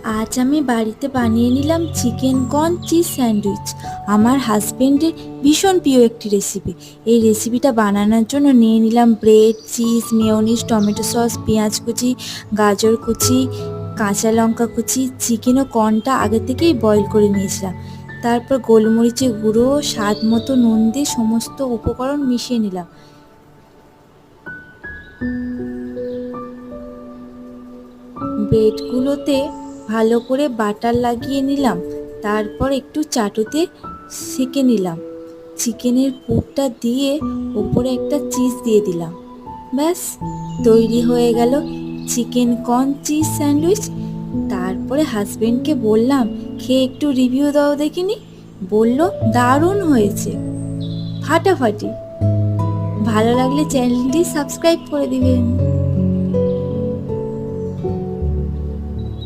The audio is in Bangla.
আজ আমি বাড়িতে বানিয়ে নিলাম চিকেন কর্ন চিজ স্যান্ডউইচ। আমার হাজবেন্ডের ভীষণ প্রিয় একটি রেসিপি। এই রেসিপিটা বানানোর জন্য নিয়ে নিলাম bread, cheese, mayonnaise, tomato sauce, পেঁয়াজ কুচি, গাজর কুচি, কাঁচা লঙ্কা কুচি। চিকেন ও কর্নটা আগে থেকেই বয়েল করে নিয়েছিলাম। তারপর গোলমরিচের গুঁড়ো, স্বাদ মতো নুন দিয়ে সমস্ত উপকরণ মিশিয়ে নিলাম। ব্রেডগুলোতে ভালো করে বাটার লাগিয়ে নিলাম। তারপর একটু চাটুতে সেঁকে নিলাম। চিকেনের পুরটা দিয়ে ওপরে একটা চিজ দিয়ে দিলাম। ব্যাস, তৈরি হয়ে গেল চিকেন কর্ন চিজ স্যান্ডউইচ। তারপরে হাজবেন্ডকে বললাম, খেয়ে একটু রিভিউ দাও দেখিনি। বলল, দারুণ হয়েছে, ফাটাফাটি। ভালো লাগলে চ্যানেলটি সাবস্ক্রাইব করে দিবেন।